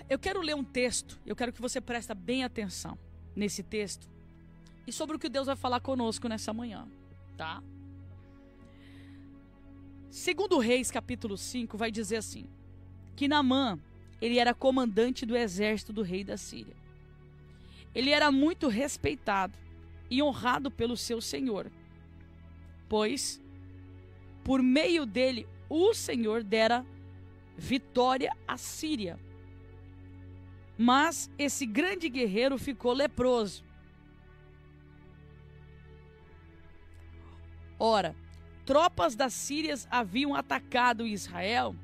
Eu quero ler um texto, eu quero que você preste bem atenção nesse texto e sobre o que Deus vai falar conosco nessa manhã, tá? Segundo Reis, capítulo 5, vai dizer assim, que Naamã, ele era comandante do exército do rei da Síria. Ele era muito respeitado e honrado pelo seu senhor, pois, por meio dele, o Senhor dera vitória à Síria. Mas esse grande guerreiro ficou leproso. Ora, tropas das Sírias haviam atacado Israel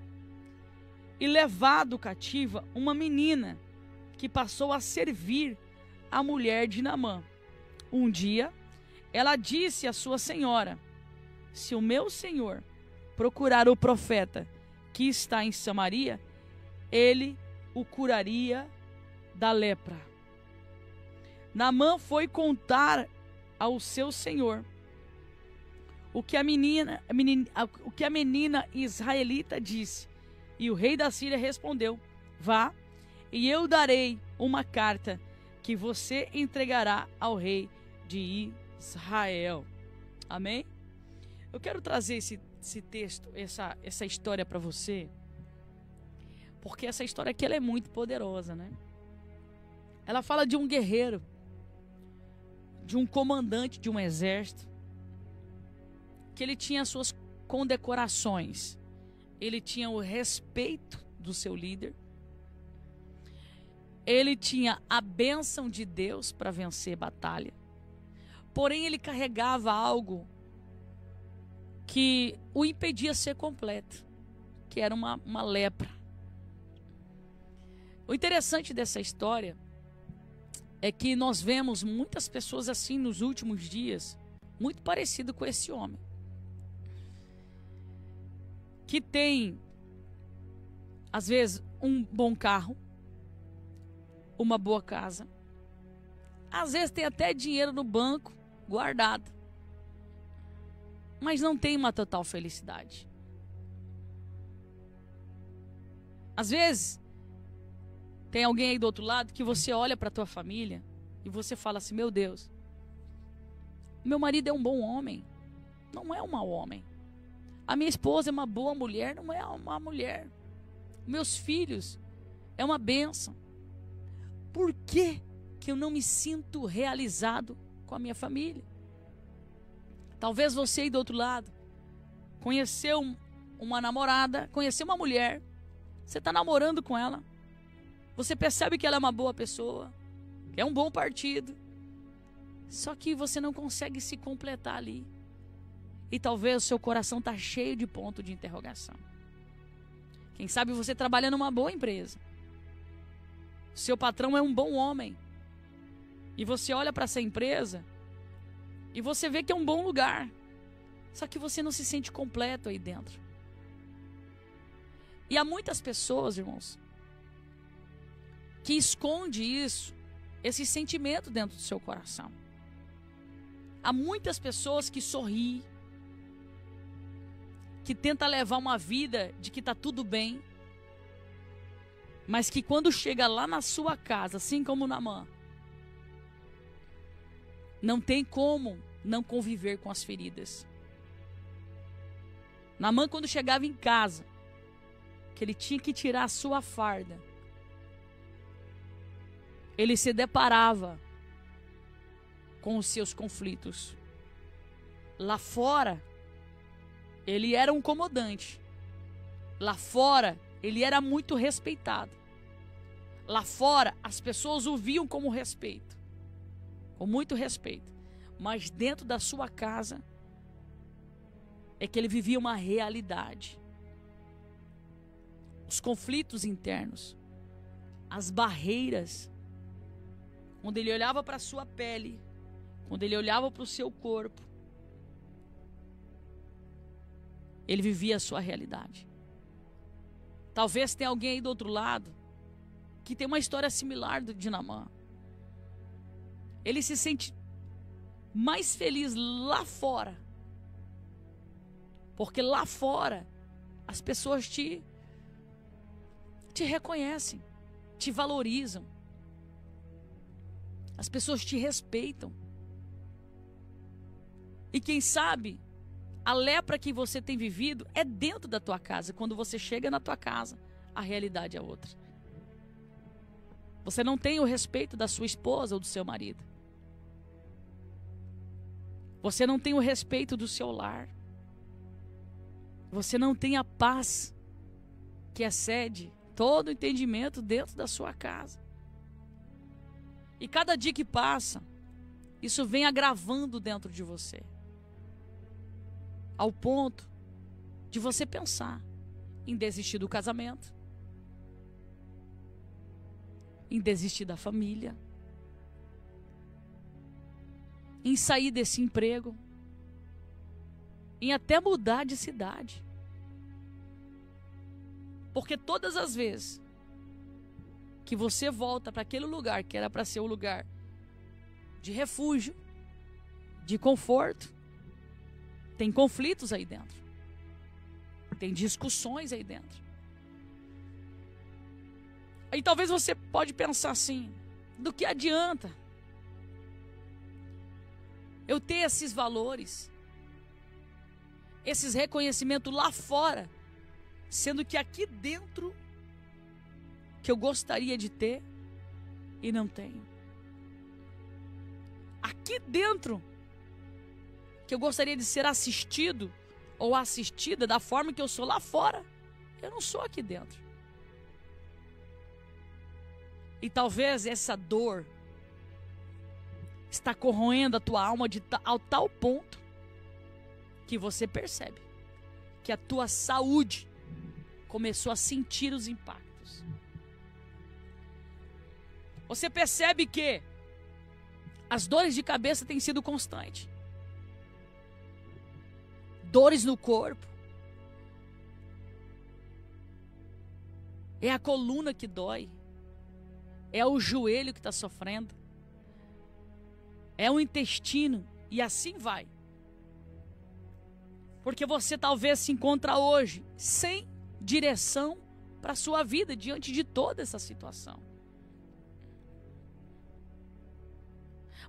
e levado cativa uma menina que passou a servir a mulher de Naamã. Um dia, ela disse à sua senhora: se o meu senhor procurar o profeta que está em Samaria, ele o curaria da lepra. Naamã foi contar ao seu senhor o que a menina israelita disse. E o rei da Síria respondeu: vá, e eu darei uma carta que você entregará ao rei de Israel. Amém? Eu quero trazer esse texto, essa história para você, porque essa história aqui ela é muito poderosa, né? Ela fala de um guerreiro, de um comandante de um exército, que ele tinha as suas condecorações, ele tinha o respeito do seu líder, ele tinha a bênção de Deus para vencer batalha, porém ele carregava algo que o impedia de ser completo, que era uma lepra. O interessante dessa história é que nós vemos muitas pessoas assim nos últimos dias, muito parecido com esse homem, que tem, às vezes, um bom carro, uma boa casa, às vezes tem até dinheiro no banco guardado, mas não tem uma total felicidade. Às vezes tem alguém aí do outro lado que você olha para a tua família e você fala assim: meu Deus, meu marido é um bom homem, não é um mau homem. A minha esposa é uma boa mulher, não é uma mulher. Meus filhos é uma bênção. Por que eu não me sinto realizado com a minha família? Talvez você aí do outro lado conheceu uma namorada, conheceu uma mulher, você está namorando com ela, você percebe que ela é uma boa pessoa, que é um bom partido, só que você não consegue se completar ali. E talvez o seu coração está cheio de ponto de interrogação. Quem sabe você trabalha numa boa empresa, seu patrão é um bom homem, e você olha para essa empresa e você vê que é um bom lugar, só que você não se sente completo aí dentro. E há muitas pessoas, irmãos, que esconde isso, esse sentimento dentro do seu coração. Há muitas pessoas que sorriem, que tenta levar uma vida de que está tudo bem, mas que quando chega lá na sua casa, assim como Naamã, não tem como não conviver com as feridas. Naamã, quando chegava em casa, que ele tinha que tirar a sua farda, ele se deparava com os seus conflitos. Lá fora, ele era um comandante. Lá fora, ele era muito respeitado. Lá fora, as pessoas o viam como respeito, com muito respeito. Mas dentro da sua casa, é que ele vivia uma realidade. Os conflitos internos, as barreiras, quando ele olhava para a sua pele, quando ele olhava para o seu corpo, ele vivia a sua realidade. Talvez tenha alguém aí do outro lado que tem uma história similar de Naamã. Ele se sente mais feliz lá fora, porque lá fora as pessoas te reconhecem. te valorizam. As pessoas te respeitam. E quem sabe, a lepra que você tem vivido é dentro da tua casa. Quando você chega na tua casa, a realidade é outra. Você não tem o respeito da sua esposa ou do seu marido. Você não tem o respeito do seu lar. Você não tem a paz que excede todo o entendimento dentro da sua casa. E cada dia que passa, isso vem agravando dentro de você. Ao ponto de você pensar em desistir do casamento, em desistir da família, em sair desse emprego, em até mudar de cidade. Porque todas as vezes que você volta para aquele lugar que era para ser o lugar de refúgio, de conforto, tem conflitos aí dentro. Tem discussões aí dentro. Aí talvez você pode pensar assim, do que adianta eu ter esses valores, esses reconhecimentos lá fora, sendo que aqui dentro que eu gostaria de ter e não tenho. Aqui dentro que eu gostaria de ser assistido ou assistida da forma que eu sou lá fora, eu não sou aqui dentro. E talvez essa dor está corroendo a tua alma ao tal ponto que você percebe que a tua saúde começou a sentir os impactos. Você percebe que as dores de cabeça têm sido constantes. Dores no corpo. É a coluna que dói. É o joelho que está sofrendo. É o intestino. E assim vai. Porque você talvez se encontra hoje sem direção para a sua vida diante de toda essa situação.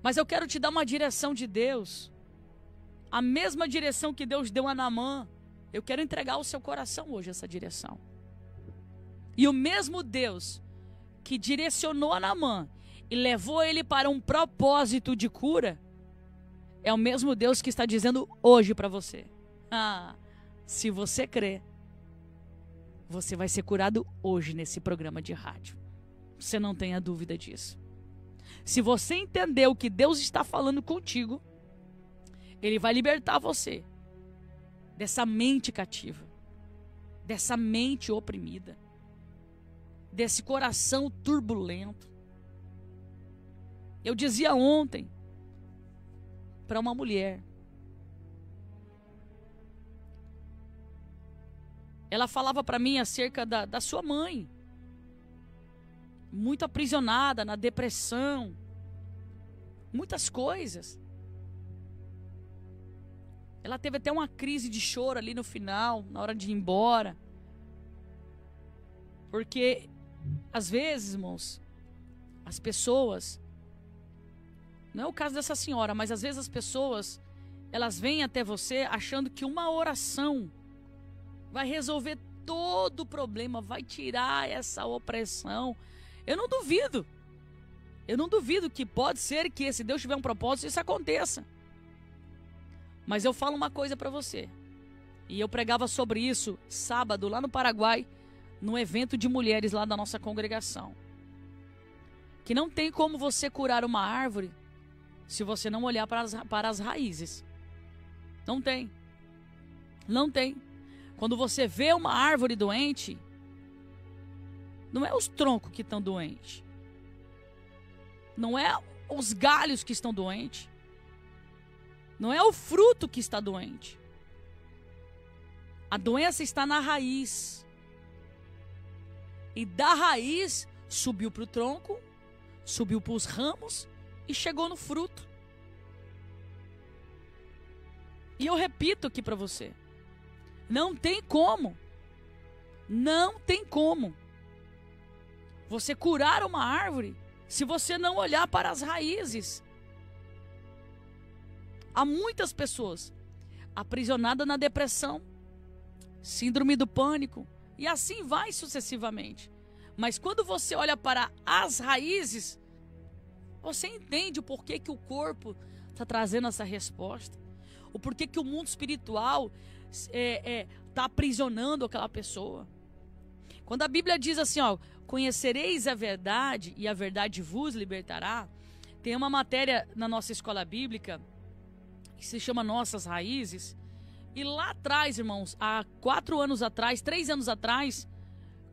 Mas eu quero te dar uma direção de Deus. A mesma direção que Deus deu a Naamã. Eu quero entregar ao seu coração hoje essa direção. E o mesmo Deus que direcionou a Naamã e levou ele para um propósito de cura, é o mesmo Deus que está dizendo hoje para você. Se você crer, você vai ser curado hoje nesse programa de rádio. Você não tenha dúvida disso. Se você entender o que Deus está falando contigo, Ele vai libertar você dessa mente cativa, dessa mente oprimida, desse coração turbulento. Eu dizia ontem para uma mulher, ela falava para mim acerca da sua mãe, muito aprisionada na depressão, muitas coisas. Ela teve até uma crise de choro ali no final, na hora de ir embora. Porque, às vezes, irmãos, as pessoas, não é o caso dessa senhora, mas às vezes as pessoas, elas vêm até você achando que uma oração vai resolver todo o problema, vai tirar essa opressão. Eu não duvido. Eu não duvido que pode ser que, se Deus tiver um propósito, isso aconteça. Mas eu falo uma coisa para você. E eu pregava sobre isso sábado, lá no Paraguai, num evento de mulheres lá da nossa congregação. Que não tem como você curar uma árvore se você não olhar para as raízes. Não tem. Não tem. Quando você vê uma árvore doente, não é os troncos que estão doentes. Não é os galhos que estão doentes. Não é o fruto que está doente. A doença está na raiz. E da raiz subiu para o tronco, subiu para os ramos e chegou no fruto. E eu repito aqui para você. Não tem como. Não tem como você curar uma árvore se você não olhar para as raízes. Há muitas pessoas aprisionadas na depressão, síndrome do pânico, e assim vai sucessivamente. Mas quando você olha para as raízes, você entende o porquê que o corpo está trazendo essa resposta, o porquê que o mundo espiritual está aprisionando aquela pessoa. Quando a Bíblia diz assim, ó, conhecereis a verdade e a verdade vos libertará, tem uma matéria na nossa escola bíblica que se chama Nossas Raízes. E lá atrás, irmãos, há 4 anos atrás, 3 anos atrás,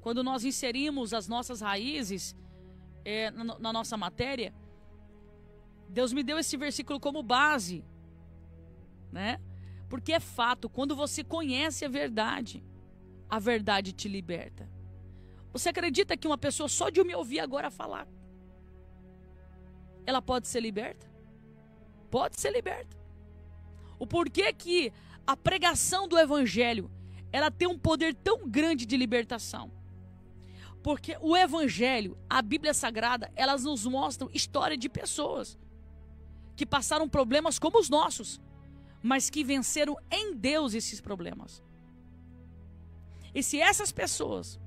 quando nós inserimos as nossas raízes na nossa matéria, Deus me deu esse versículo como base, né? Porque é fato, quando você conhece a verdade te liberta. Você acredita que uma pessoa só de me ouvir agora falar, ela pode ser liberta? Pode ser liberta. O porquê que a pregação do evangelho, ela tem um poder tão grande de libertação? Porque o evangelho, a Bíblia Sagrada, elas nos mostram história de pessoas que passaram problemas como os nossos, mas que venceram em Deus esses problemas. E se essas pessoas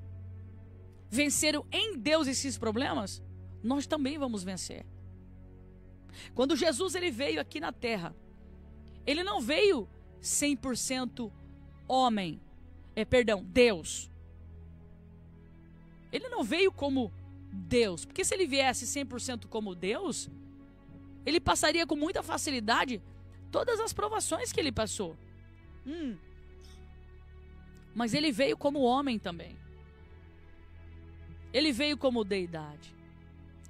venceram em Deus esses problemas, nós também vamos vencer. Quando Jesus ele veio aqui na terra, ele não veio 100% homem, Deus. Ele não veio como Deus, porque se ele viesse 100% como Deus, ele passaria com muita facilidade todas as provações que ele passou. Mas ele veio como homem também. Ele veio como deidade.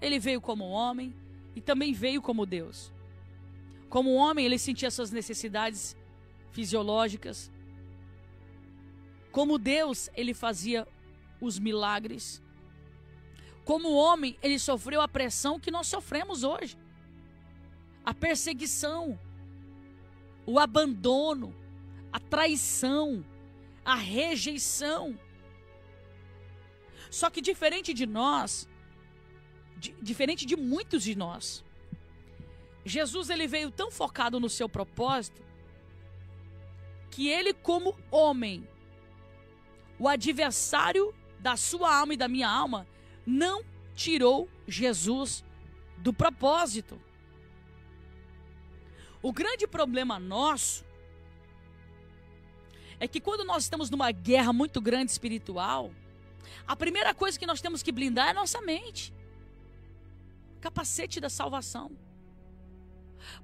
Ele veio como homem e também veio como Deus. Como homem, ele sentia suas necessidades fisiológicas. Como Deus, ele fazia os milagres. Como homem, ele sofreu a pressão que nós sofremos hoje. A perseguição, o abandono, a traição, a rejeição. Só que diferente de nós, diferente de muitos de nós, Jesus ele veio tão focado no seu propósito, que ele como homem, o adversário da sua alma e da minha alma, não tirou Jesus do propósito. O grande problema nosso é que quando nós estamos numa guerra muito grande espiritual, a primeira coisa que nós temos que blindar é a nossa mente. Capacete da salvação.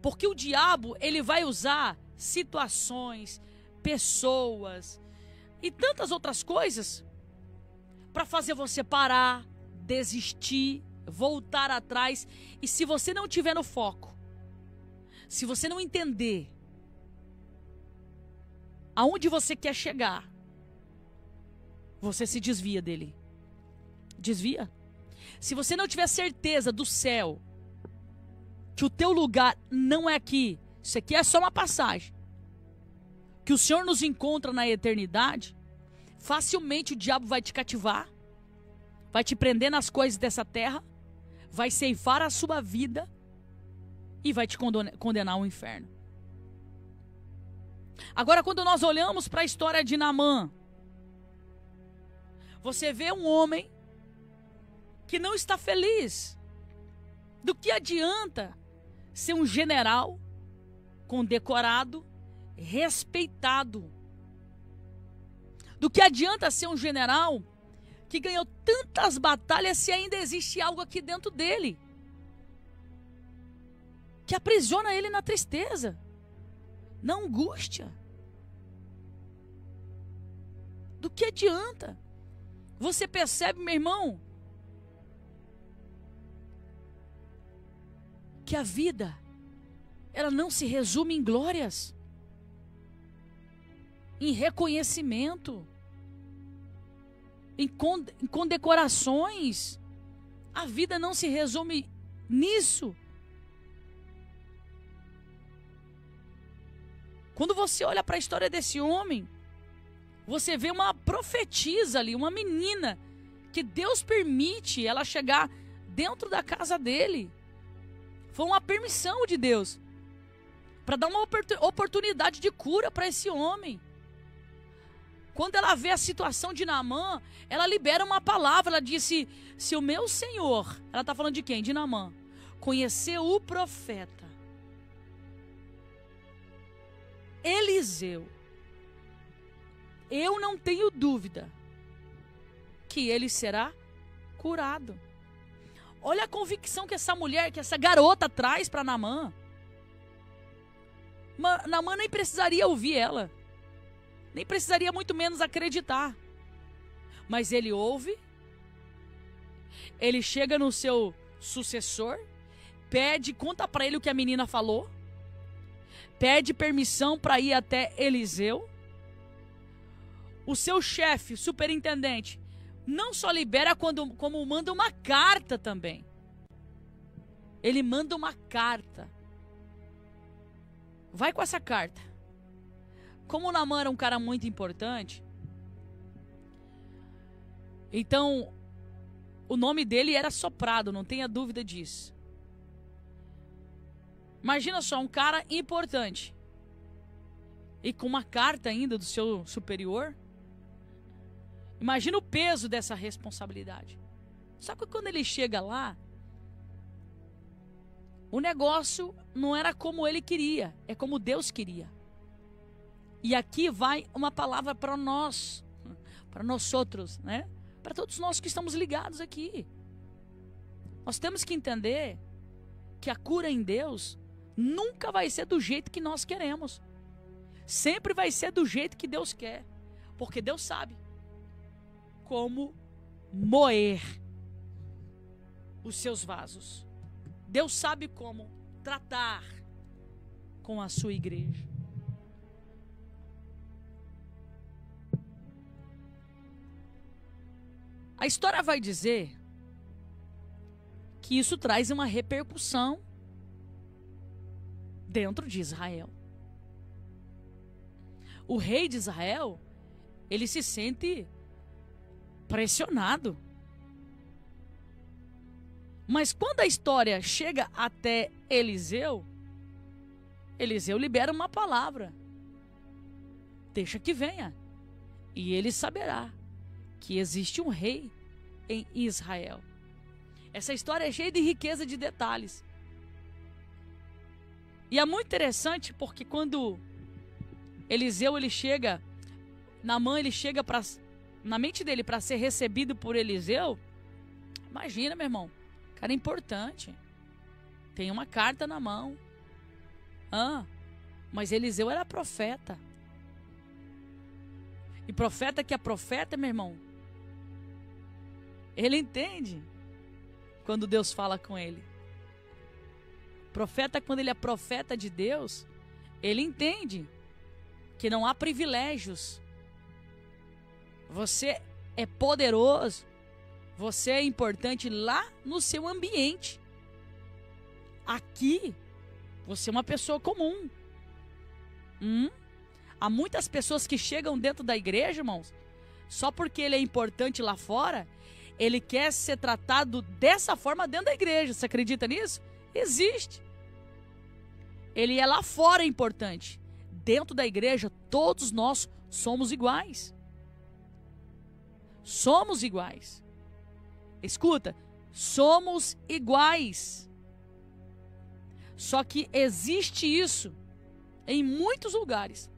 Porque o diabo, ele vai usar situações, pessoas e tantas outras coisas para fazer você parar, desistir, voltar atrás. E se você não tiver no foco, se você não entender aonde você quer chegar, você se desvia dele. Desvia. Se você não tiver certeza do céu, que o teu lugar não é aqui, isso aqui é só uma passagem, que o Senhor nos encontra na eternidade, facilmente o diabo vai te cativar, vai te prender nas coisas dessa terra, vai ceifar a sua vida e vai te condenar ao inferno. Agora, quando nós olhamos para a história de Naamã, você vê um homem que não está feliz. Do que adianta ser um general condecorado, respeitado? Do que adianta ser um general que ganhou tantas batalhas se ainda existe algo aqui dentro dele que aprisiona ele na tristeza, na angústia? Do que adianta? Você percebe, meu irmão, que a vida, ela não se resume em glórias, em reconhecimento, em condecorações. A vida não se resume nisso. Quando você olha para a história desse homem, você vê uma profetisa ali, uma menina que Deus permite ela chegar dentro da casa dele. Foi uma permissão de Deus para dar uma oportunidade de cura para esse homem. Quando ela vê a situação de Naamã, ela libera uma palavra. Ela disse: se o meu senhor, ela está falando de quem? De Naamã, conhecer o profeta Eliseu, eu não tenho dúvida que ele será curado. Olha a convicção que essa mulher, que essa garota traz para Naamã. Naamã nem precisaria ouvir ela, nem precisaria muito menos acreditar. Mas ele ouve, ele chega no seu sucessor, pede, conta para ele o que a menina falou, pede permissão para ir até Eliseu. O seu chefe, superintendente, não só libera, como manda uma carta também. Ele manda uma carta. Vai com essa carta. Como o Naamã era um cara muito importante, então o nome dele era soprado, não tenha dúvida disso. Imagina só, um cara importante e com uma carta ainda do seu superior. Imagina o peso dessa responsabilidade. Só que quando ele chega lá, o negócio não era como ele queria, é como Deus queria. E aqui vai uma palavra para nós outros, né? Para todos nós que estamos ligados aqui. Nós temos que entender que a cura em Deus nunca vai ser do jeito que nós queremos. Sempre vai ser do jeito que Deus quer. Porque Deus sabe como moer os seus vasos. Deus sabe como tratar com a sua igreja. A história vai dizer que isso traz uma repercussão dentro de Israel. O rei de Israel, ele se sente pressionado. Mas quando a história chega até Eliseu, Eliseu libera uma palavra: deixa que venha, e ele saberá que existe um rei em Israel. Essa história é cheia de riqueza de detalhes. E é muito interessante porque quando Eliseu ele chega, Naamã ele chega na mente dele para ser recebido por Eliseu. Imagina, meu irmão, cara importante, tem uma carta na mão. Mas Eliseu era profeta. E profeta que é profeta, meu irmão, ele entende quando Deus fala com ele. Profeta, quando ele é profeta de Deus, ele entende que não há privilégios. Você é poderoso, você é importante lá no seu ambiente. Aqui, você é uma pessoa comum. Há muitas pessoas que chegam dentro da igreja, irmãos, só porque ele é importante lá fora, ele quer ser tratado dessa forma dentro da igreja. Você acredita nisso? Existe. Ele é lá fora importante. Dentro da igreja, todos nós somos iguais. Somos iguais. Escuta, somos iguais. Só que existe isso em muitos lugares.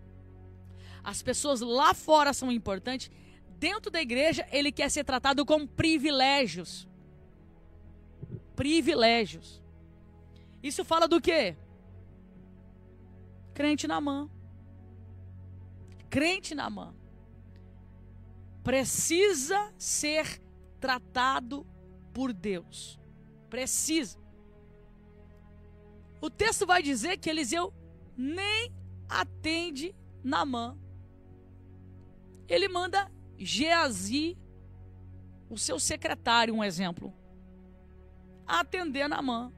As pessoas lá fora são importantes. Dentro da igreja, ele quer ser tratado com privilégios. Privilégios. Isso fala do quê? Crente Naamã. Crente Naamã precisa ser tratado por Deus. Precisa. O texto vai dizer que Eliseu nem atende Naamã. Ele manda Geazi, o seu secretário, um exemplo, atender Naamã.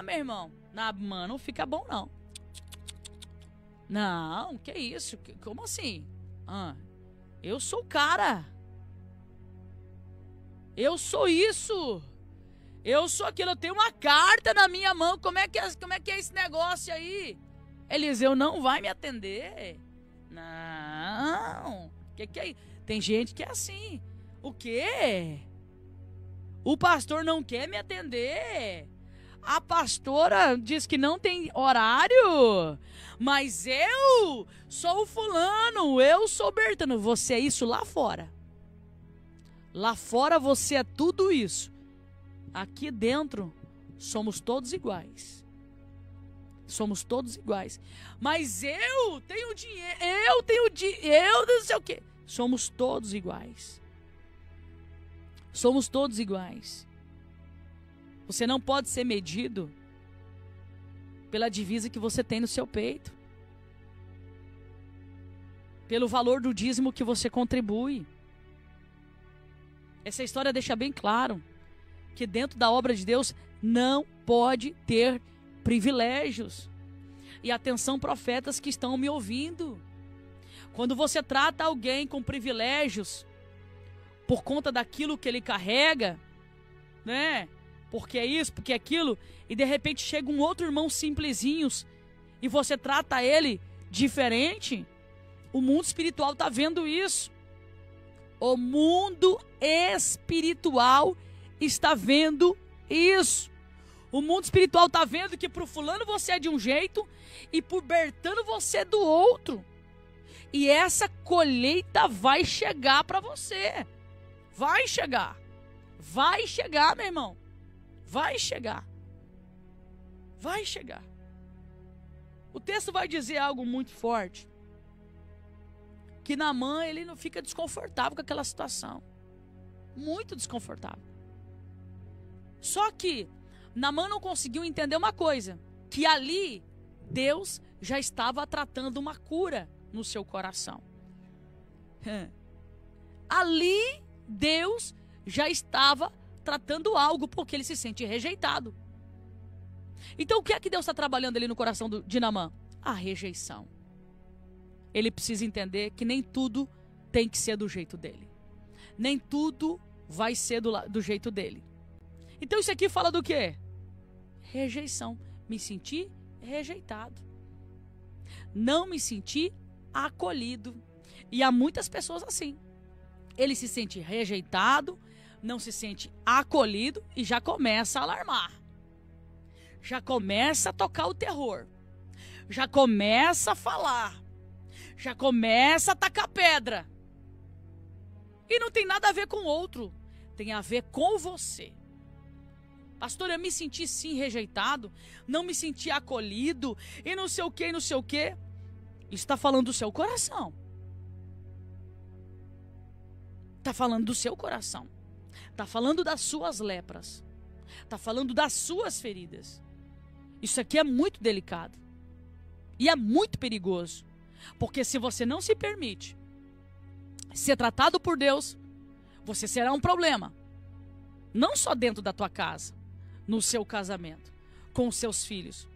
Meu irmão, Naamã não fica bom não. Não, que isso? Como assim? Eu sou o cara. Eu sou isso. Eu sou aquilo. Eu tenho uma carta na minha mão. Como é que é esse negócio aí? Eliseu não vai me atender. Não. Que é isso? Tem gente que é assim. O quê? O pastor não quer me atender. A pastora diz que não tem horário. Mas eu sou o fulano. Eu sou o Bertano. Você é isso lá fora. Lá fora você é tudo isso. Aqui dentro somos todos iguais. Somos todos iguais. Mas eu tenho dinheiro. Eu não sei o quê. Somos todos iguais. Somos todos iguais. Você não pode ser medido pela divisa que você tem no seu peito, pelo valor do dízimo que você contribui. Essa história deixa bem claro que dentro da obra de Deus não pode ter privilégios. E atenção, profetas que estão me ouvindo. Quando você trata alguém com privilégios por conta daquilo que ele carrega, né? Porque é isso, porque é aquilo, e de repente chega um outro irmão simplesinhos e você trata ele diferente, o mundo espiritual está vendo isso. O mundo espiritual está vendo isso. O mundo espiritual está vendo que para o fulano você é de um jeito e para o Bertano você é do outro. E essa colheita vai chegar para você. Vai chegar. Vai chegar, meu irmão. Vai chegar. Vai chegar. O texto vai dizer algo muito forte. Que Naamã, ele não fica desconfortável com aquela situação. Muito desconfortável. Só que Naamã não conseguiu entender uma coisa. Que ali Deus já estava tratando uma cura no seu coração. Ali Deus já estava tratando algo, porque ele se sente rejeitado. Então o que é que Deus está trabalhando ali no coração de Naamã? A rejeição. Ele precisa entender que nem tudo tem que ser do jeito dele. Nem tudo vai ser do jeito dele. Então isso aqui fala do quê? Rejeição. Me senti rejeitado. Não me senti acolhido. E há muitas pessoas assim. Ele se sente rejeitado, não se sente acolhido e já começa a alarmar. Já começa a tocar o terror. Já começa a falar. Já começa a tacar pedra. E não tem nada a ver com o outro. Tem a ver com você. Pastor, eu me senti sim rejeitado. Não me senti acolhido. E não sei o que, não sei o que. Isso está falando do seu coração. Está falando do seu coração. Está falando das suas lepras. Está falando das suas feridas. Isso aqui é muito delicado. E é muito perigoso. Porque se você não se permite ser tratado por Deus, você será um problema. Não só dentro da tua casa, no seu casamento, com os seus filhos.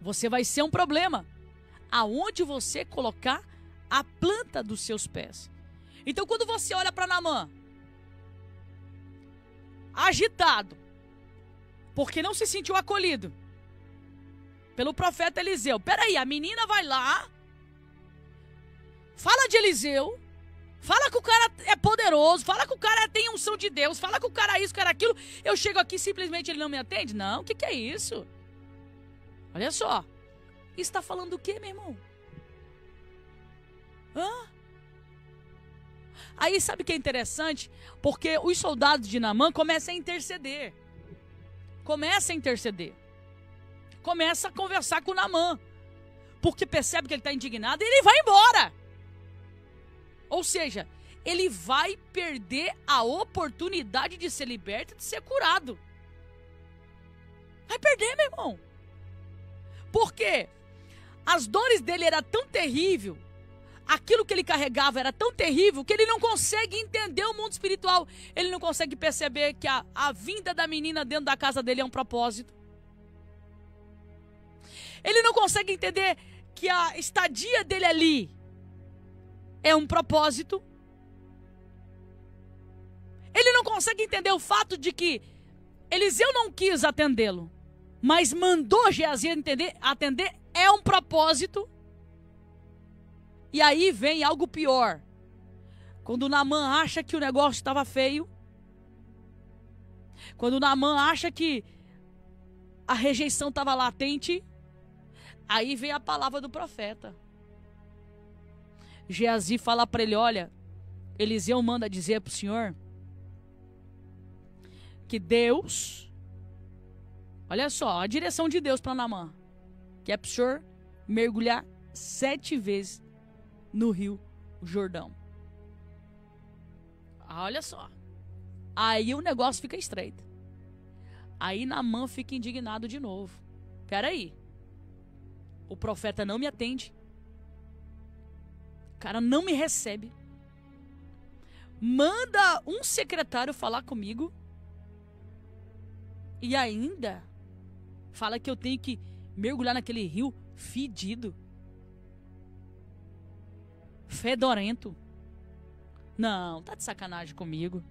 Você vai ser um problema aonde você colocar a planta dos seus pés. Então quando você olha para Naamã, agitado, porque não se sentiu acolhido pelo profeta Eliseu. Peraí, a menina vai lá, fala de Eliseu, fala que o cara é poderoso, fala que o cara tem unção de Deus, fala que o cara é isso, que era aquilo. Eu chego aqui e simplesmente ele não me atende? Não, o que é isso? Olha só, isso está falando do quê, meu irmão? Aí sabe o que é interessante? Porque os soldados de Naamã começam a interceder. Começa a conversar com Naamã. Porque percebe que ele está indignado e ele vai embora. Ou seja, ele vai perder a oportunidade de ser liberto, de ser curado. Vai perder, meu irmão. Por quê? As dores dele eram tão terríveis, aquilo que ele carregava era tão terrível, que ele não consegue entender o mundo espiritual. Ele não consegue perceber que a vinda da menina dentro da casa dele é um propósito. Ele não consegue entender que a estadia dele ali é um propósito. Ele não consegue entender o fato de que Eliseu não quis atendê-lo, mas mandou Geazi atender é um propósito. E aí vem algo pior. Quando Naamã acha que o negócio estava feio, quando Naamã acha que a rejeição estava latente, aí vem a palavra do profeta. Geazi fala para ele, olha, Eliseu manda dizer para o senhor que Deus, olha só, a direção de Deus para Naamã, que é para o senhor mergulhar 7 vezes no rio Jordão. Olha só. Aí o negócio fica estreito. Aí Naamã fica indignado de novo. Peraí. O profeta não me atende. O cara não me recebe. Manda um secretário falar comigo. E ainda fala que eu tenho que mergulhar naquele rio fedido. Fedorento. Não, tá de sacanagem comigo.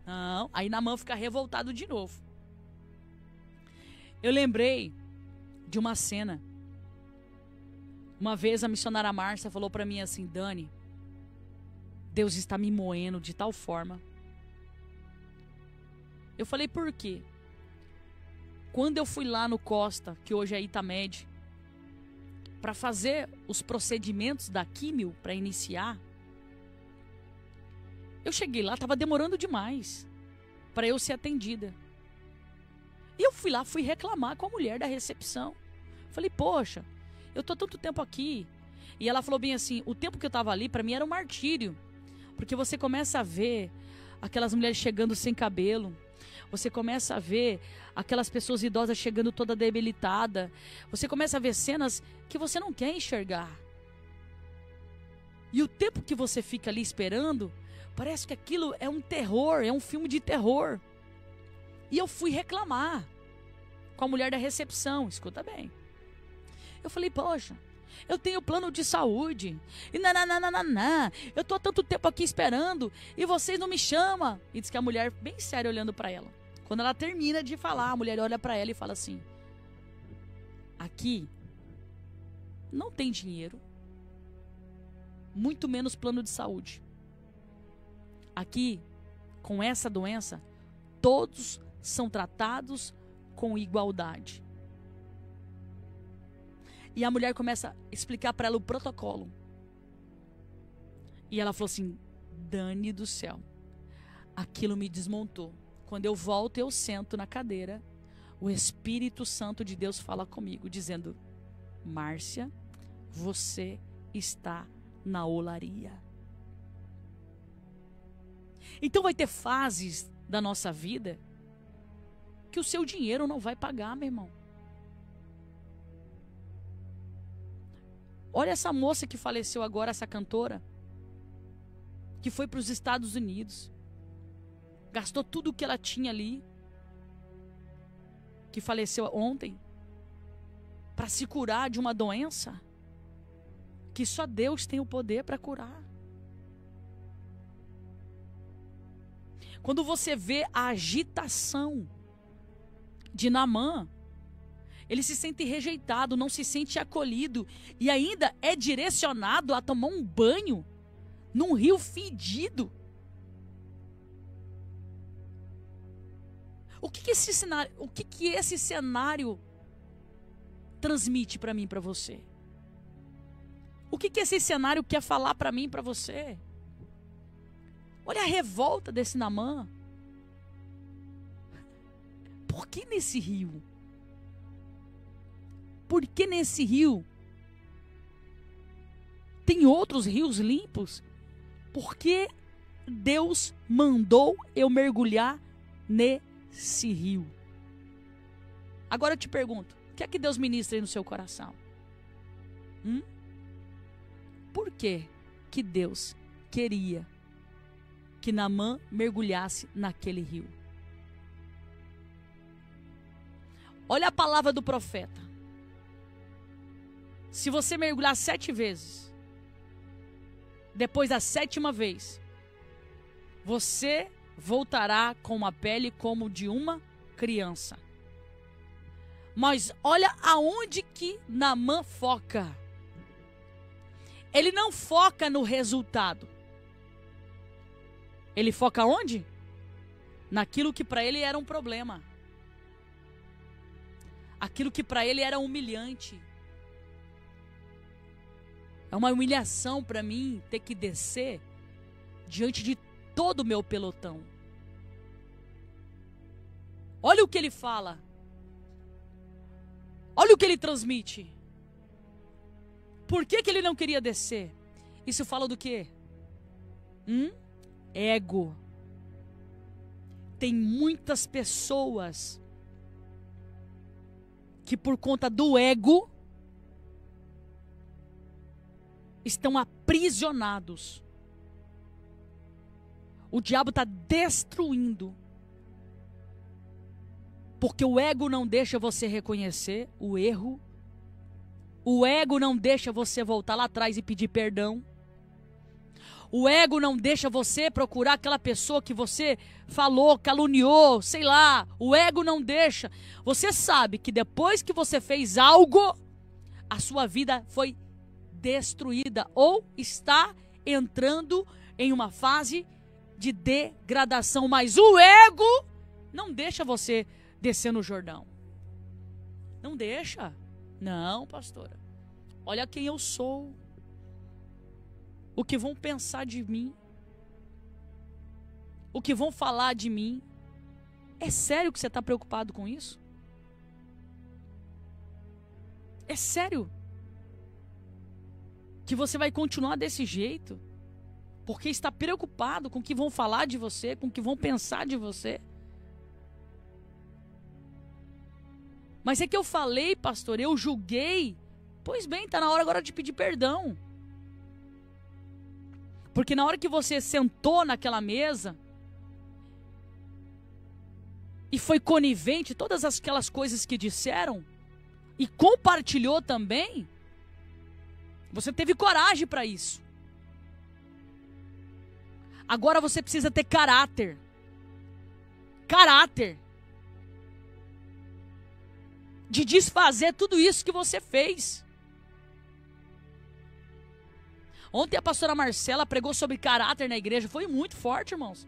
Não. Aí Naamã fica revoltado de novo. Eu lembrei de uma cena. Uma vez a missionária Márcia falou pra mim assim, Dani, Deus está me moendo de tal forma. Eu falei, por quê? Quando eu fui lá no Costa, que hoje é Itamed, para fazer os procedimentos da químio, para iniciar, eu cheguei lá, estava demorando demais para eu ser atendida. E eu fui lá, fui reclamar com a mulher da recepção. Falei, poxa, eu tô tanto tempo aqui. E ela falou bem assim, o tempo que eu estava ali, para mim era um martírio. Porque você começa a ver aquelas mulheres chegando sem cabelo. Você começa a ver aquelas pessoas idosas chegando toda debilitada. Você começa a ver cenas que você não quer enxergar. E o tempo que você fica ali esperando, parece que aquilo é um terror, é um filme de terror. E eu fui reclamar com a mulher da recepção, escuta bem. Eu falei, poxa, eu tenho plano de saúde. E nananana, eu tô há tanto tempo aqui esperando e vocês não me chamam. E diz que a mulher, bem séria, olhando para ela. Quando ela termina de falar, a mulher olha para ela e fala assim, aqui não tem dinheiro, muito menos plano de saúde. Aqui, com essa doença, todos são tratados com igualdade. E a mulher começa a explicar para ela o protocolo. E ela falou assim, Dani do céu, aquilo me desmontou. Quando eu volto, eu sento na cadeira, o Espírito Santo de Deus fala comigo, dizendo, Márcia, você está na olaria. Então vai ter fases da nossa vida que o seu dinheiro não vai pagar, meu irmão. Olha essa moça que faleceu agora, essa cantora, que foi para os Estados Unidos, gastou tudo o que ela tinha ali, que faleceu ontem, para se curar de uma doença que só Deus tem o poder para curar. Quando você vê a agitação de Naamã, ele se sente rejeitado, não se sente acolhido e ainda é direcionado a tomar um banho num rio fedido. O que esse cenário transmite para mim e para você? O que esse cenário quer falar para mim e para você? Olha a revolta desse Naamã. Por que nesse rio? Por que nesse rio? Tem outros rios limpos? Por que Deus mandou eu mergulhar nesse rio? Agora eu te pergunto, o que é que Deus ministra aí no seu coração? Por que que Deus queria que Naamã mergulhasse naquele rio? Olha a palavra do profeta. Se você mergulhar 7 vezes, depois da 7ª vez, você voltará com a pele como de uma criança. Mas olha aonde que Naamã foca. Ele não foca no resultado. Ele foca onde? Naquilo que para ele era um problema. Aquilo que para ele era humilhante. É uma humilhação para mim ter que descer diante de todo o meu pelotão. Olha o que ele fala. Olha o que ele transmite. Por que ele não queria descer? Isso fala do quê? Ego. Tem muitas pessoas que por conta do ego estão aprisionados. O diabo está destruindo. Porque o ego não deixa você reconhecer o erro. O ego não deixa você voltar lá atrás e pedir perdão. O ego não deixa você procurar aquela pessoa que você falou, caluniou, sei lá. O ego não deixa. Você sabe que depois que você fez algo, a sua vida foi destruída ou está entrando em uma fase de degradação. Mas o ego não deixa você descer no Jordão. Não deixa. Não, pastora. Olha quem eu sou. O que vão pensar de mim? O que vão falar de mim? É sério que você está preocupado com isso? É sério que você vai continuar desse jeito? Porque está preocupado com o que vão falar de você, com o que vão pensar de você? Mas é que eu falei, pastor, eu julguei. Pois bem, está na hora agora de pedir perdão. Porque na hora que você sentou naquela mesa e foi conivente todas aquelas coisas que disseram e compartilhou também, você teve coragem para isso. Agora você precisa ter caráter. Caráter. De desfazer tudo isso que você fez. Ontem a pastora Marcela pregou sobre caráter na igreja. Foi muito forte, irmãos.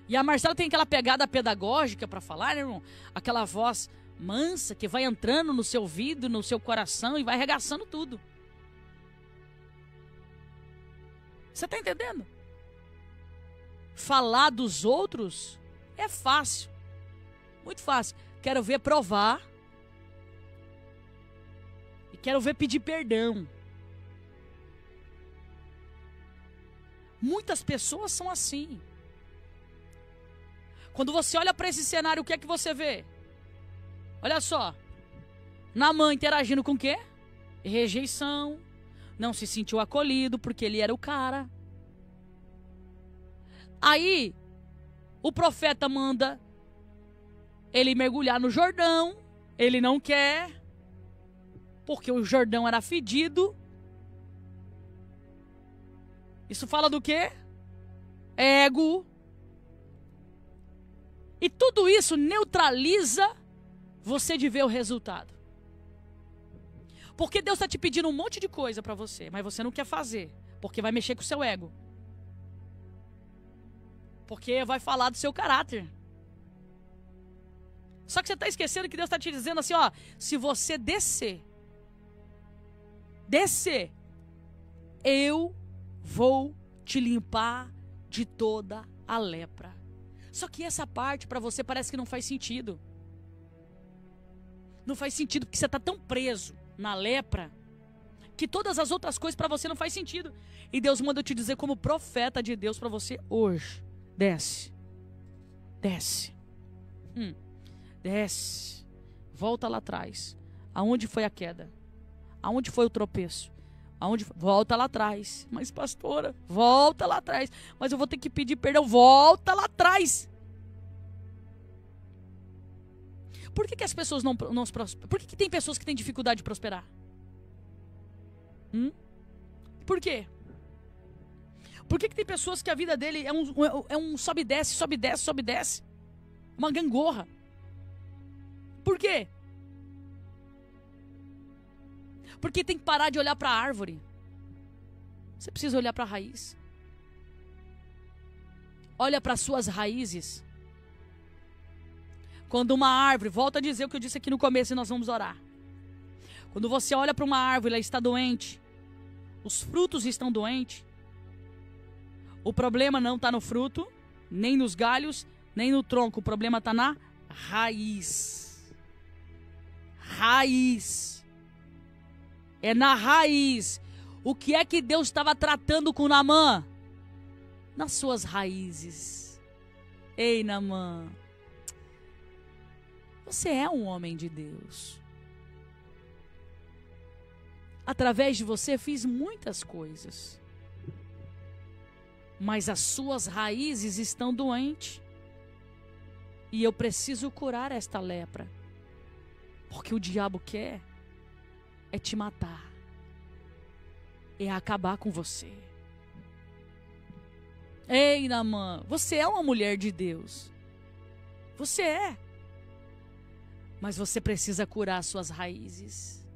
E a Marcela tem aquela pegada pedagógica para falar, né, irmão? Aquela voz mansa que vai entrando no seu ouvido, no seu coração e vai arregaçando tudo. Você está entendendo? Falar dos outros é fácil. Muito fácil. Quero ver provar. E quero ver pedir perdão. Muitas pessoas são assim. Quando você olha para esse cenário, o que é que você vê? Olha só. Naamã interagindo com o quê? Rejeição. Não se sentiu acolhido porque ele era o cara. Aí, o profeta manda ele mergulhar no Jordão. Ele não quer. Porque o Jordão era fedido. Isso fala do quê? Ego. E tudo isso neutraliza você de ver o resultado. Porque Deus está te pedindo um monte de coisa para você, mas você não quer fazer, porque vai mexer com o seu ego. Porque vai falar do seu caráter. Só que você está esquecendo que Deus está te dizendo assim, ó, se você descer, eu vou te limpar de toda a lepra. Só que essa parte para você parece que não faz sentido. Não faz sentido porque você está tão preso na lepra que todas as outras coisas para você não faz sentido. E Deus manda eu te dizer como profeta de Deus para você hoje. Desce. Desce. Desce. Volta lá atrás. Aonde foi a queda? Aonde foi o tropeço? Volta lá atrás. Mas pastora, volta lá atrás. Mas eu vou ter que pedir perdão. Volta lá atrás. Por que as pessoas não prosperam? Por que tem pessoas que têm dificuldade de prosperar? Por quê? Por que tem pessoas que a vida dele é um sobe e desce, sobe e desce, sobe e desce? Uma gangorra. Por quê? Porque tem que parar de olhar para a árvore. Você precisa olhar para a raiz. Olha para as suas raízes. Quando uma árvore, volto a dizer o que eu disse aqui no começo e nós vamos orar. Quando você olha para uma árvore, ela está doente. Os frutos estão doentes. O problema não está no fruto, nem nos galhos, nem no tronco. O problema está na raiz. Raiz. É na raiz. O que é que Deus estava tratando com Naamã? Nas suas raízes. Ei, Naamã. Você é um homem de Deus. Através de você fiz muitas coisas. Mas as suas raízes estão doentes. E eu preciso curar esta lepra. Porque o diabo quer é te matar. É acabar com você. Ei, Naamã, você é uma mulher de Deus. Você é. Mas você precisa curar suas raízes.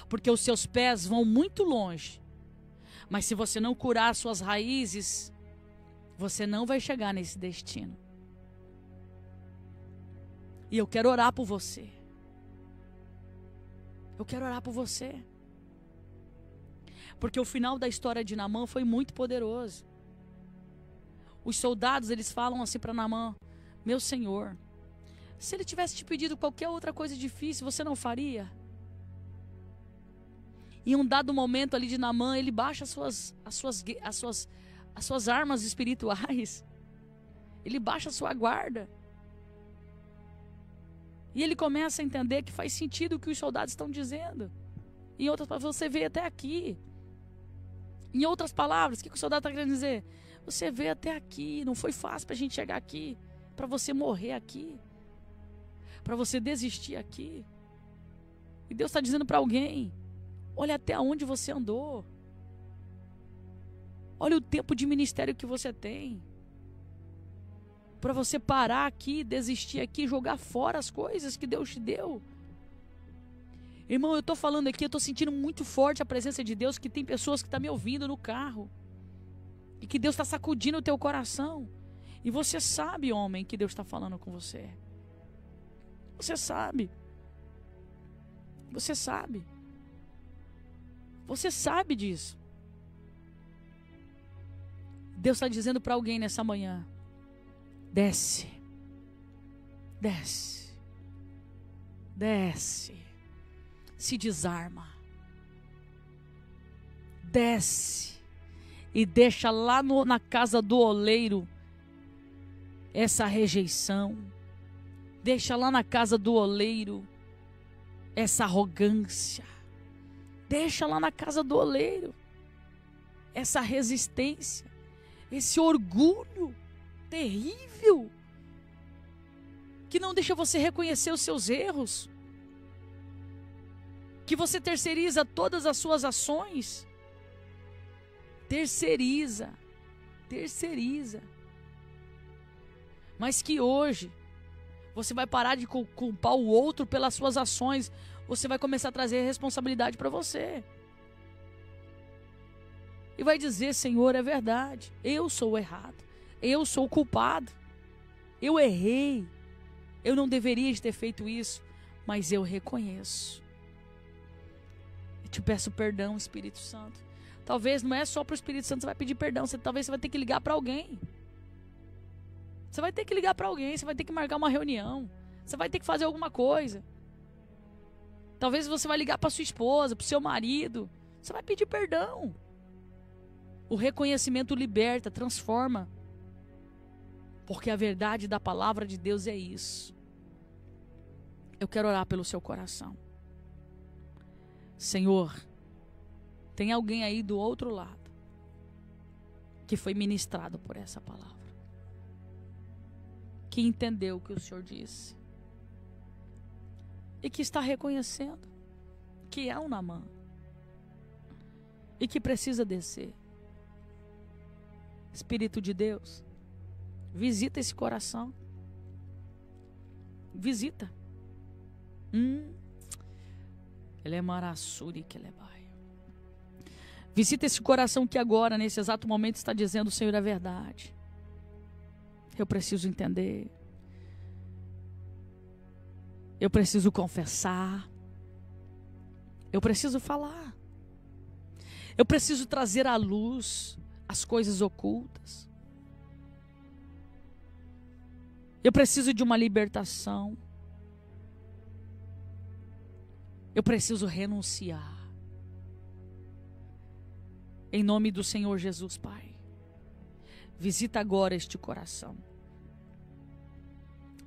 Porque os seus pés vão muito longe. Mas se você não curar suas raízes, você não vai chegar nesse destino. E eu quero orar por você. Eu quero orar por você. Porque o final da história de Naamã foi muito poderoso. Os soldados, eles falam assim para Naamã: meu senhor, se ele tivesse te pedido qualquer outra coisa difícil, você não faria? Em um dado momento ali de Naamã, ele baixa as suas armas espirituais. Ele baixa a sua guarda. E ele começa a entender que faz sentido o que os soldados estão dizendo. Em outras palavras, você veio até aqui. Em outras palavras, o que o soldado está querendo dizer? Você veio até aqui, não foi fácil para a gente chegar aqui, para você morrer aqui, para você desistir aqui. E Deus está dizendo para alguém: olha até onde você andou. Olha o tempo de ministério que você tem. Para você parar aqui, desistir aqui, jogar fora as coisas que Deus te deu. Irmão, eu estou falando aqui, eu estou sentindo muito forte a presença de Deus, que tem pessoas que estão me ouvindo no carro. E que Deus está sacudindo o teu coração. E você sabe, homem, que Deus está falando com você. Você sabe. Você sabe. Você sabe disso. Deus está dizendo para alguém nessa manhã: desce. Desce. Desce. Se desarma. Desce. E deixa lá na casa do oleiro essa rejeição. Deixa lá na casa do oleiro essa arrogância. Deixa lá na casa do oleiro essa resistência, esse orgulho terrível que não deixa você reconhecer os seus erros, que você terceiriza todas as suas ações. Terceiriza. Mas que hoje você vai parar de culpar o outro pelas suas ações. Você vai começar a trazer responsabilidade para você. E vai dizer: Senhor, é verdade, eu sou o errado, eu sou o culpado, eu errei, eu não deveria ter feito isso, mas eu reconheço. Eu te peço perdão, Espírito Santo. Talvez não é só para o Espírito Santo que você vai pedir perdão, talvez você vai ter que ligar para alguém. Você vai ter que ligar para alguém, você vai ter que marcar uma reunião, você vai ter que fazer alguma coisa. Talvez você vai ligar para sua esposa, para o seu marido, você vai pedir perdão. O reconhecimento liberta, transforma. Porque a verdade da palavra de Deus é isso. Eu quero orar pelo seu coração. Senhor, tem alguém aí do outro lado que foi ministrado por essa palavra, que entendeu o que o Senhor disse e que está reconhecendo que é um Naamã e que precisa descer. Espírito de Deus, visita esse coração. Visita. Ele é marassuri que ele é bai. Visita esse coração que agora, nesse exato momento, está dizendo: Senhor, a verdade. Eu preciso entender. Eu preciso confessar. Eu preciso falar. Eu preciso trazer à luz as coisas ocultas. Eu preciso de uma libertação. Eu preciso renunciar. Em nome do Senhor Jesus, Pai. Visita agora este coração.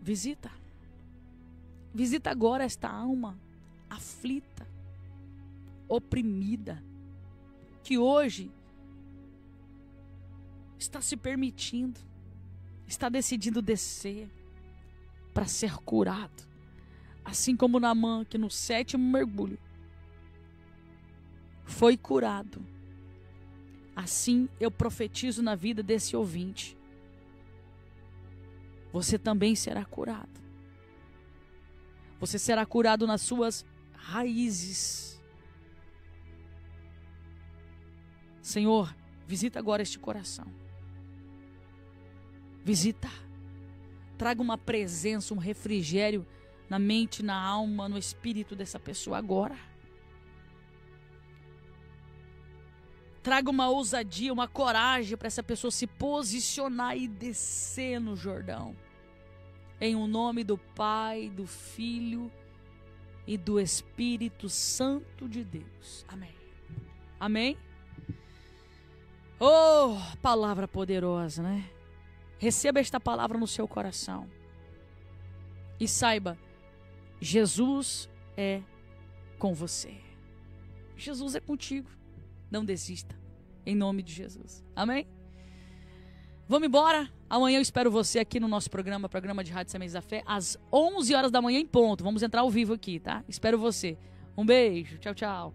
Visita. Visita agora esta alma aflita, oprimida, que hoje está se permitindo, está decidindo descer para ser curado. Assim como Naamã, que no 7º mergulho foi curado. Assim eu profetizo na vida desse ouvinte. Você também será curado. Você será curado nas suas raízes. Senhor, visita agora este coração. Visita. Traga uma presença, um refrigério na mente, na alma, no espírito dessa pessoa agora. Traga uma ousadia, uma coragem para essa pessoa se posicionar e descer no Jordão. Em o nome do Pai, do Filho e do Espírito Santo de Deus. Amém. Amém? Oh, palavra poderosa, né? Receba esta palavra no seu coração. E saiba, Jesus é com você. Jesus é contigo. Não desista. Em nome de Jesus. Amém? Vamos embora. Amanhã eu espero você aqui no nosso programa de Rádio Sementes da Fé, às 11 horas da manhã em ponto. Vamos entrar ao vivo aqui, tá? Espero você. Um beijo. Tchau, tchau.